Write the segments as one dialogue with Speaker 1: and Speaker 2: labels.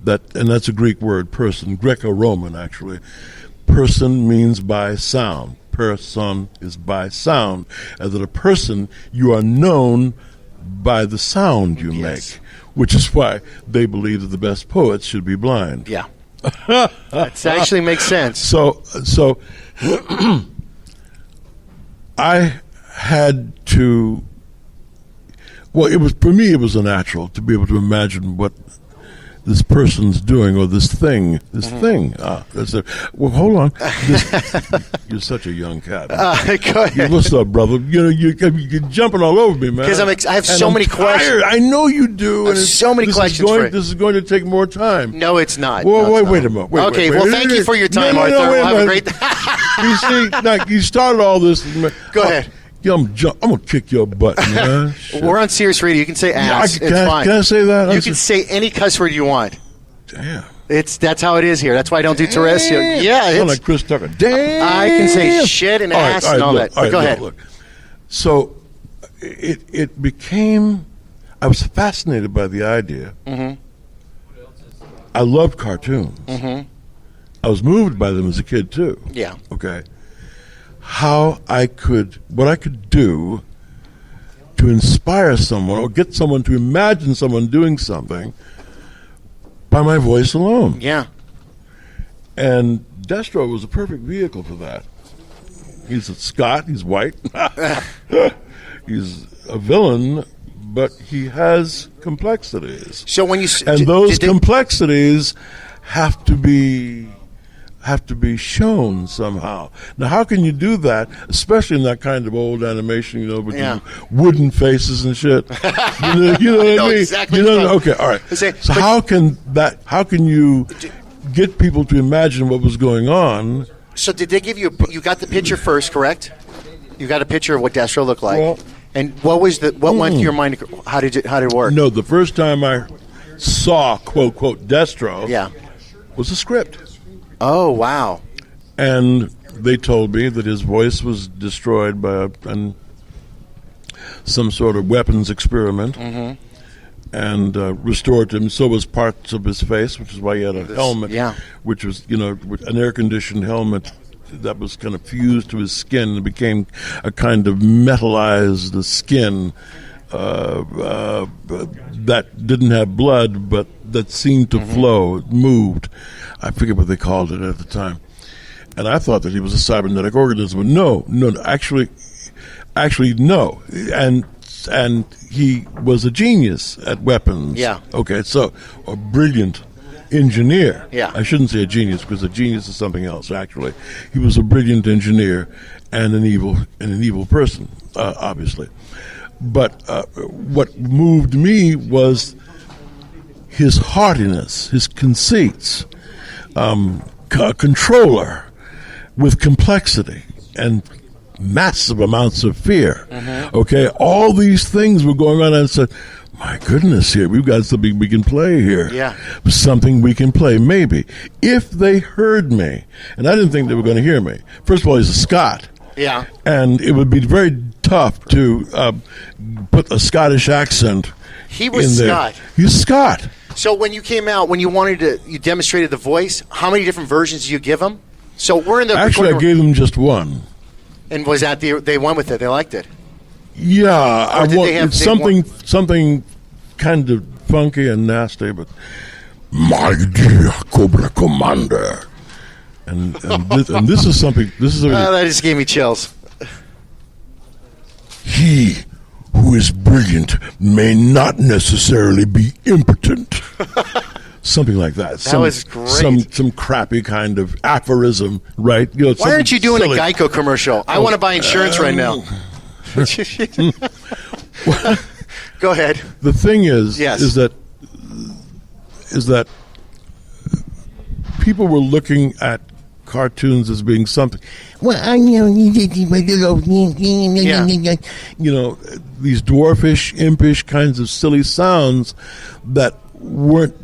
Speaker 1: that, and that's a Greek word, person, Greco-Roman actually. Person means by sound. Person is by sound. As that a person, you are known by the sound you make, which is why they believe that the best poets should be blind.
Speaker 2: Yeah. That actually makes sense.
Speaker 1: So I had to, well, it was, for me, it was a natural to be able to imagine what this person's doing, or this thing. That's a, well, hold on. You're such a young cat.
Speaker 2: Go ahead.
Speaker 1: What's up, brother? You know, you're jumping all over me, man.
Speaker 2: Because I have so many questions.
Speaker 1: I know you do.
Speaker 2: I have so many questions.
Speaker 1: This is going to take more time.
Speaker 2: No, it's not.
Speaker 1: Well, wait a minute. Wait,
Speaker 2: thank you for your time, Arthur. Have a great.
Speaker 1: You see, now you started all this.
Speaker 2: Go ahead.
Speaker 1: Yeah, I'm gonna kick your butt, man.
Speaker 2: We're on Sirius Radio. You can say ass. It's fine.
Speaker 1: Can I say that?
Speaker 2: You can say any cuss word you want.
Speaker 1: Damn.
Speaker 2: That's how it is here. That's why I don't do terrestrial. Yeah,
Speaker 1: it's like Chris Tucker. Damn.
Speaker 2: I can say shit and ass and all that. But go ahead.
Speaker 1: Look. So it became. I was fascinated by the idea.
Speaker 2: Mm-hmm.
Speaker 1: I loved cartoons.
Speaker 2: Mm-hmm.
Speaker 1: I was moved by them as a kid too.
Speaker 2: Yeah.
Speaker 1: Okay. What I could do to inspire someone or get someone to imagine someone doing something by my voice alone.
Speaker 2: Yeah.
Speaker 1: And Destro was a perfect vehicle for that. He's a Scot, he's white. He's a villain, but he has complexities.
Speaker 2: So when you
Speaker 1: and those complexities have to be shown somehow. Now, how can you do that, especially in that kind of old animation, with wooden faces and shit? You know what I mean?
Speaker 2: Exactly.
Speaker 1: Okay, all right. So how can you get people to imagine what was going on?
Speaker 2: So did they give you got the picture first, correct? You got a picture of what Destro looked like.
Speaker 1: Well,
Speaker 2: and what went through your mind? How did it work?
Speaker 1: No, the first time I saw quote Destro was a script.
Speaker 2: Oh, wow.
Speaker 1: And they told me that his voice was destroyed by some sort of weapons experiment, and restored to him. So was parts of his face, which is why he had a helmet, which was, an air-conditioned helmet that was kind of fused to his skin and became a kind of metallized skin that didn't have blood, but that seemed to flow. It moved. I forget what they called it at the time. And I thought that he was a cybernetic organism. But no, actually no. And he was a genius at weapons.
Speaker 2: Yeah.
Speaker 1: Okay, so a brilliant engineer.
Speaker 2: Yeah.
Speaker 1: I shouldn't say a genius, because a genius is something else, actually. He was a brilliant engineer and an evil person, obviously. But what moved me was his haughtiness, his conceits, controller with complexity and massive amounts of fear. Okay, all these things were going on, and I said, my goodness, here we've got something we can play here.
Speaker 2: Yeah,
Speaker 1: something we can play. Maybe if they heard me, and I didn't think they were going to hear me. First of all, he's a Scot.
Speaker 2: Yeah,
Speaker 1: and it would be very tough to put a Scottish accent.
Speaker 2: He was
Speaker 1: in there.
Speaker 2: Scot.
Speaker 1: He's Scot.
Speaker 2: So when you came out, when you demonstrated the voice, how many different versions did you give him? So we're in the
Speaker 1: actually, I gave them just one.
Speaker 2: And was that they went with it? They liked it.
Speaker 1: Yeah, I want something kind of funky and nasty, but my dear Cobra Commander, and this is something.
Speaker 2: That just gave me chills.
Speaker 1: He who is brilliant may not necessarily be impotent. Something like that.
Speaker 2: That was great.
Speaker 1: Some crappy kind of aphorism, right?
Speaker 2: Why aren't you doing a Geico commercial? I want to buy insurance right now. Go ahead.
Speaker 1: The thing is that people were looking at cartoons as being something. Well, these dwarfish, impish kinds of silly sounds that weren't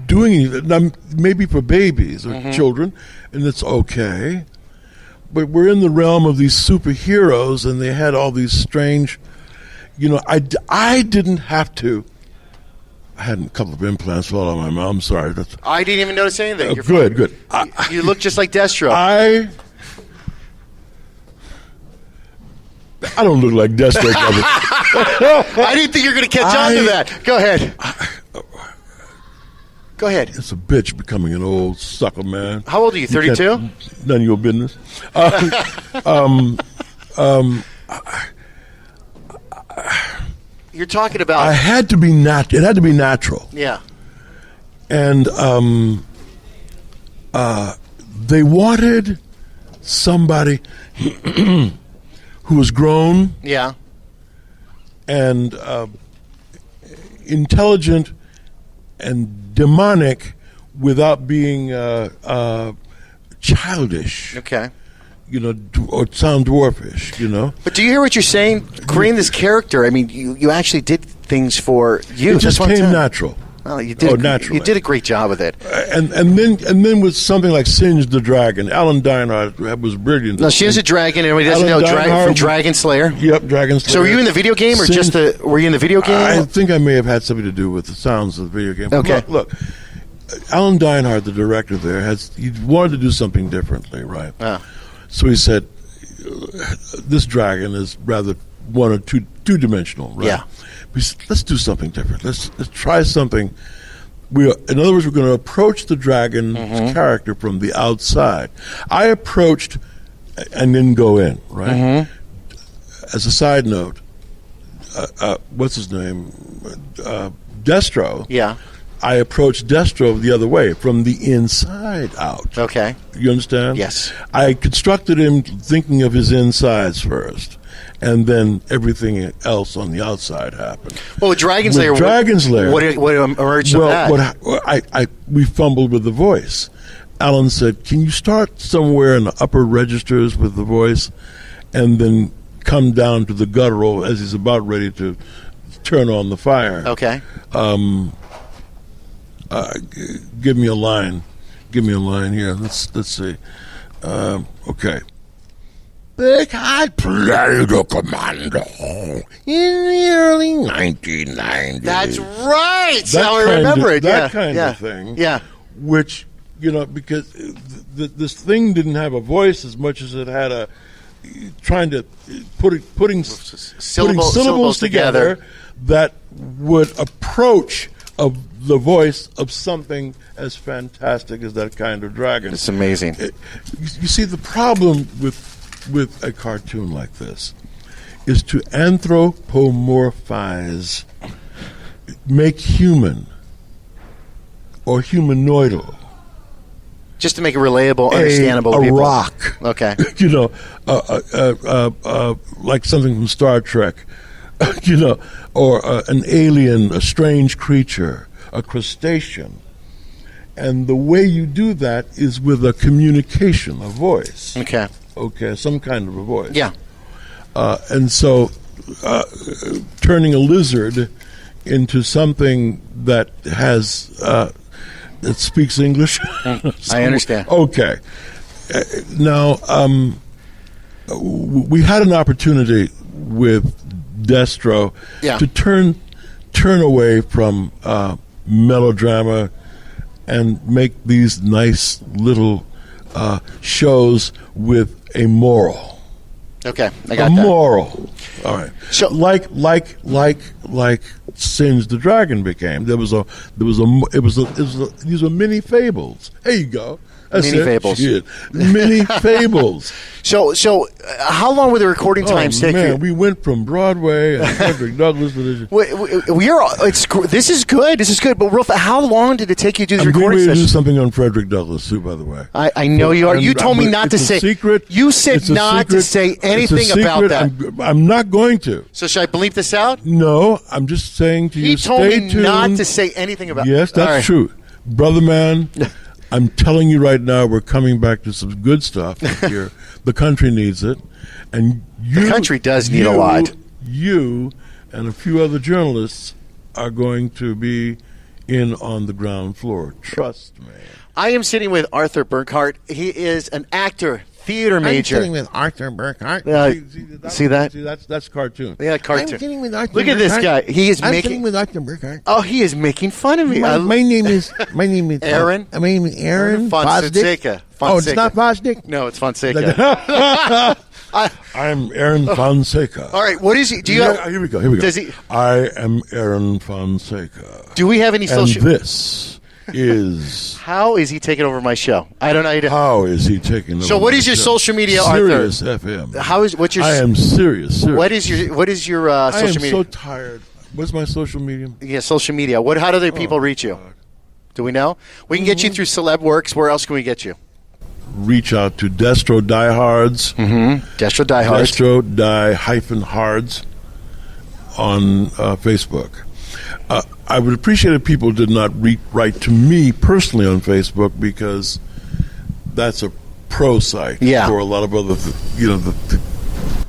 Speaker 1: doing anything. Maybe for babies or children, and it's okay. But we're in the realm of these superheroes, and they had all these strange. I didn't have to I had a couple of implants fall out of my mouth. I'm sorry. That's,
Speaker 2: I didn't even notice anything. You're
Speaker 1: good.
Speaker 2: You look just like Destro.
Speaker 1: I don't look like Destro, brother.
Speaker 2: I didn't think you were going to catch on to that. Go ahead. Go ahead.
Speaker 1: It's a bitch becoming an old sucker, man.
Speaker 2: How old are you, 32?
Speaker 1: None of your business.
Speaker 2: You're talking about...
Speaker 1: It had to be natural.
Speaker 2: Yeah.
Speaker 1: And they wanted somebody who was grown,
Speaker 2: Yeah.
Speaker 1: and intelligent and demonic without being childish.
Speaker 2: Okay.
Speaker 1: You know, or sound dwarfish, you know.
Speaker 2: But do you hear what you're saying? Creating this character, I mean, you actually did things for you.
Speaker 1: It just came natural.
Speaker 2: Well, you did.
Speaker 1: Naturally.
Speaker 2: You did a great job with it.
Speaker 1: And then with something like Singe the Dragon, Alan Dinehart was brilliant.
Speaker 2: No, she was a dragon. Everybody doesn't know from Dragon Slayer.
Speaker 1: Yep, Dragon Slayer.
Speaker 2: So were you in the video game, or just the? Were you in the video game?
Speaker 1: I think I may have had something to do with the sounds of the video game.
Speaker 2: Okay.
Speaker 1: Look, Alan Dinehart, the director there, he wanted to do something differently, right? So he said, "This dragon is rather one or two-dimensional, right?
Speaker 2: Yeah.
Speaker 1: We said, let's do something different. Let's try something. In other words, we're going to approach the dragon's character from the outside. I approached and then go in, right? As a side note, what's his name? Destro.
Speaker 2: Yeah.
Speaker 1: I approached Destro the other way, from the inside out.
Speaker 2: Okay.
Speaker 1: You understand?
Speaker 2: Yes.
Speaker 1: I constructed him thinking of his insides first, and then everything else on the outside happened.
Speaker 2: Well, with Dragon's Lair, what emerged from that?
Speaker 1: We fumbled with the voice. Alan said, "Can you start somewhere in the upper registers with the voice, and then come down to the guttural as he's about ready to turn on the fire?"
Speaker 2: Okay.
Speaker 1: Give me a line. Give me a line here. Let's see. Okay. I played a commando in the early 1990s.
Speaker 2: That's right. That's how I remember it.
Speaker 1: That kind of thing.
Speaker 2: Yeah.
Speaker 1: Which, you know, because this thing didn't have a voice as much as it had putting syllables together that would approach the voice of something as fantastic as that kind of dragon.
Speaker 2: It's amazing.
Speaker 1: You see, the problem with a cartoon like this is to anthropomorphize, make human or humanoidal.
Speaker 2: Just to make it relatable, understandable to
Speaker 1: a
Speaker 2: people.
Speaker 1: rock.
Speaker 2: Okay.
Speaker 1: You know, like something from Star Trek. You know, or an alien, a strange creature, a crustacean. And the way you do that is with a communication, a voice.
Speaker 2: Okay.
Speaker 1: Okay, some kind of a voice.
Speaker 2: Yeah.
Speaker 1: And so turning a lizard into something that has, that speaks English.
Speaker 2: I understand.
Speaker 1: Okay. Now, we had an opportunity with Destro to turn away from melodrama and make these nice little shows with a moral.
Speaker 2: Okay, I got
Speaker 1: a
Speaker 2: that.
Speaker 1: Moral. All right.
Speaker 2: So,
Speaker 1: like Singe the Dragon became. These were mini fables. There you go. That's
Speaker 2: mini fables.
Speaker 1: Shit. Mini fables.
Speaker 2: So, how long were the recording times take?
Speaker 1: Man, we went from Broadway and Frederick Douglass. This
Speaker 2: is good. This is good. But real fast, how long did it take you to do the recording
Speaker 1: session? I'm going to do
Speaker 2: session?
Speaker 1: something on Frederick Douglass too, by the way.
Speaker 2: I know you are. You told me not to say.
Speaker 1: Secret.
Speaker 2: You said not to say anything about that.
Speaker 1: I'm not going to.
Speaker 2: So should I bleep this out?
Speaker 1: No, I'm just saying to you.
Speaker 2: He told
Speaker 1: stay
Speaker 2: me
Speaker 1: tuned.
Speaker 2: not to say anything about.
Speaker 1: Yes, that's true, brother man. I'm telling you right now, we're coming back to some good stuff here. The country needs it, and
Speaker 2: the country does need a lot.
Speaker 1: You and a few other journalists are going to be in on the ground floor. Trust me.
Speaker 2: I am sitting with Arthur Burghardt. He is an actor, theater major.
Speaker 3: I'm sitting with Arthur Burghardt.
Speaker 2: See that?
Speaker 1: See, that's cartoon.
Speaker 2: Yeah, cartoon.
Speaker 3: I'm sitting with Arthur
Speaker 2: Look at this
Speaker 3: Burghardt.
Speaker 2: guy. He is
Speaker 3: I'm
Speaker 2: making.
Speaker 3: sitting with Arthur Burghardt.
Speaker 2: Oh, he is making fun of me.
Speaker 3: My name is
Speaker 2: Aaron.
Speaker 3: My name is Aaron
Speaker 2: Fonseca.
Speaker 3: Oh, it's not Fosdick?
Speaker 2: No, it's Fonseca.
Speaker 1: I'm Aaron Fonseca.
Speaker 2: All right, what is he? Do you?
Speaker 1: Here we go.
Speaker 2: Does he?
Speaker 1: I am Aaron Fonseca.
Speaker 2: Do we have any
Speaker 1: And
Speaker 2: social?
Speaker 1: this is.
Speaker 2: How is he taking over my show? I don't know.
Speaker 1: How is he taking over?
Speaker 2: So what
Speaker 1: my
Speaker 2: is your
Speaker 1: show?
Speaker 2: social media, Arthur?
Speaker 1: Sirius FM.
Speaker 2: What's your?
Speaker 1: I am serious.
Speaker 2: What is your
Speaker 1: I am
Speaker 2: social media?
Speaker 1: so tired. What's my social media?
Speaker 2: Yeah, social media. How do the people reach you?
Speaker 1: God.
Speaker 2: Do we know? We can get you through Celeb Works. Where else can we get you?
Speaker 1: Reach out to Destro Diehards.
Speaker 2: Destro Diehards.
Speaker 1: Destro Die-Hards on Facebook. I would appreciate if people did not write to me personally on Facebook, because that's a pro site for a lot of other, the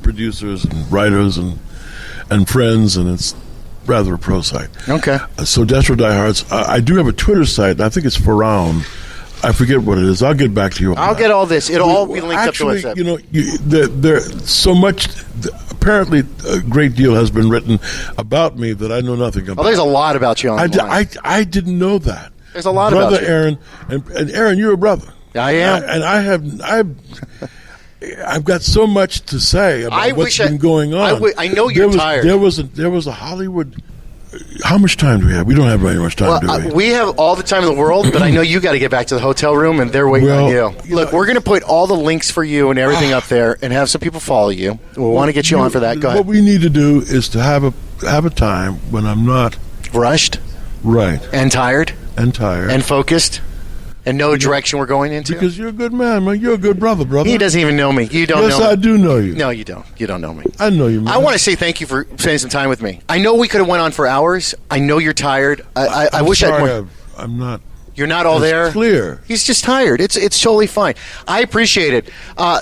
Speaker 1: producers and writers and friends, and it's rather a pro site.
Speaker 2: Okay.
Speaker 1: So Destro Diehards. I do have a Twitter site. I think it's Farrah. I forget what it is. I'll get back to you on
Speaker 2: I'll
Speaker 1: that.
Speaker 2: get all this. It'll all be linked
Speaker 1: Actually,
Speaker 2: up to WhatsApp.
Speaker 1: There's so much. Apparently, a great deal has been written about me that I know nothing about.
Speaker 2: Oh, there's a lot about you online.
Speaker 1: I didn't know that.
Speaker 2: There's a lot
Speaker 1: brother
Speaker 2: about you.
Speaker 1: Aaron, and Aaron, you're a brother.
Speaker 2: I am.
Speaker 1: I've got so much to say about what's been going on.
Speaker 2: I know you're tired.
Speaker 1: There was a Hollywood. How much time do we have? We don't have very much time, do we?
Speaker 2: We have all the time in the world, but I know you got to get back to the hotel room, and they're waiting on you. Look, we're going to put all the links for you and everything up there, and have some people follow you. We'll want to get you on for that. Go ahead.
Speaker 1: What we need to do is to have a time when I'm not
Speaker 2: rushed,
Speaker 1: right,
Speaker 2: and tired,
Speaker 1: and
Speaker 2: focused, and know the direction we're going into.
Speaker 1: Because you're a good man. You're a good brother.
Speaker 2: He doesn't even know me. You don't know me.
Speaker 1: Yes, I do know you.
Speaker 2: No, you don't. You don't know me.
Speaker 1: I know you, man.
Speaker 2: I want to say thank you for spending some time with me. I know we could have went on for hours. I know you're tired. I wish
Speaker 1: I'm not.
Speaker 2: You're not all there.
Speaker 1: Clear.
Speaker 2: He's just tired. It's totally fine. I appreciate it.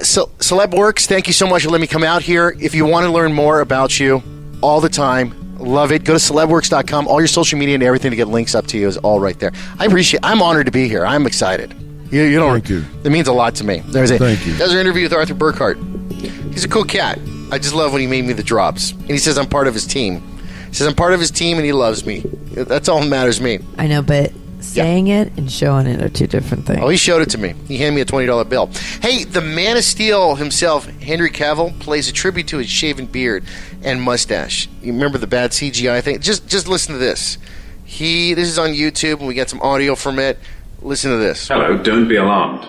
Speaker 2: So Celeb Works, thank you so much for letting me come out here. If you want to learn more about you all the time, love it. Go to celebworks.com. All your social media and everything to get links up to you is all right there. I'm honored to be here. I'm excited. You don't.
Speaker 1: Thank you.
Speaker 2: It means a lot to me.
Speaker 1: Thank you.
Speaker 2: That was our interview with Arthur Burghardt. He's a cool cat. I just love when he made me the drops. And he says I'm part of his team. He says I'm part of his team and he loves me. That's all that matters to me.
Speaker 4: I know, but saying it and showing it are two different things.
Speaker 2: Oh, he showed it to me. He handed me a $20 bill. Hey, the Man of Steel himself, Henry Cavil, plays a tribute to his shaven beard and mustache. You remember the bad CGI thing? Just listen to this. This is on YouTube, and we got some audio from it. Listen to this.
Speaker 5: Hello, don't be alarmed.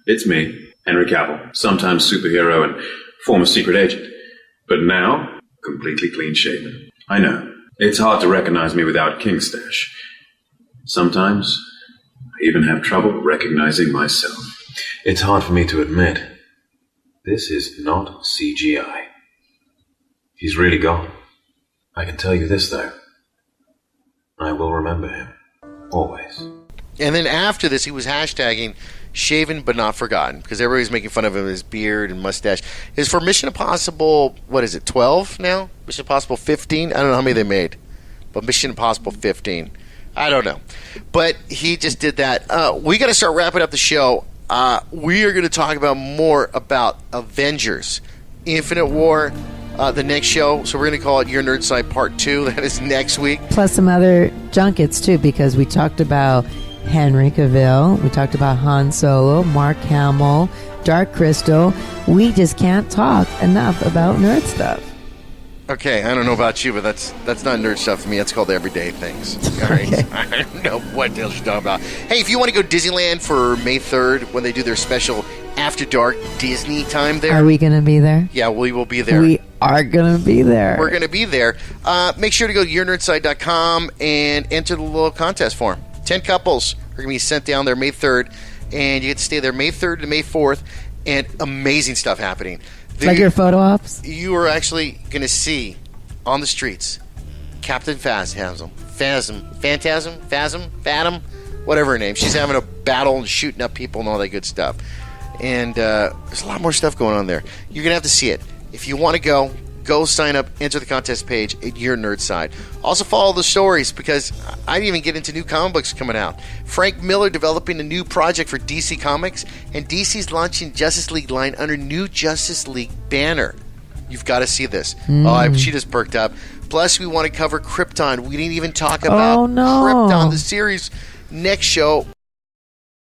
Speaker 5: It's me, Henry Cavil, sometimes superhero and former secret agent. But now, completely clean shaven. I know, it's hard to recognize me without king stash. Sometimes, I even have trouble recognizing myself. It's hard for me to admit, this is not CGI. He's really gone. I can tell you this, though. I will remember him. Always.
Speaker 2: And then after this, he was hashtagging shaven but not forgotten, because everybody's making fun of him, his beard and mustache. Is for Mission Impossible, 12 now? Mission Impossible 15? I don't know how many they made. But Mission Impossible 15. I don't know. But he just did that. We got to start wrapping up the show. We are going to talk about more about Avengers, Infinite War, the next show. So we're going to call it Your Nerd Side Part 2. That is next week.
Speaker 4: Plus some other junkets, too, because we talked about Henry Cavil. We talked about Han Solo, Mark Hamill, Dark Crystal. We just can't talk enough about nerd stuff.
Speaker 2: Okay, I don't know about you, but that's not nerd stuff for me. That's called everyday things. All right, okay. I don't know what the hell you're talking about. Hey, if you want to go to Disneyland for May 3rd when they do their special After Dark Disney time there.
Speaker 4: Are we going to be there?
Speaker 2: Yeah, we will be there.
Speaker 4: We are going to be there.
Speaker 2: We're going to be there. Make sure to go to yournerdsite.com and enter the little contest form. 10 couples are going to be sent down there May 3rd, and you get to stay there May 3rd to May 4th, and amazing stuff happening.
Speaker 4: Like your photo ops?
Speaker 2: You are actually going to see on the streets Captain Phantom, whatever her name. She's having a battle and shooting up people and all that good stuff. And there's a lot more stuff going on there. You're going to have to see it. If you want to go Go sign up, enter the contest page at your nerd side. Also follow the stories because I didn't even get into new comic books coming out. Frank Miller developing a new project for DC Comics, and DC's launching Justice League line under new Justice League banner. You've got to see this. She just perked up. Plus, we want to cover Krypton. We didn't even talk about Krypton, the series. Next show,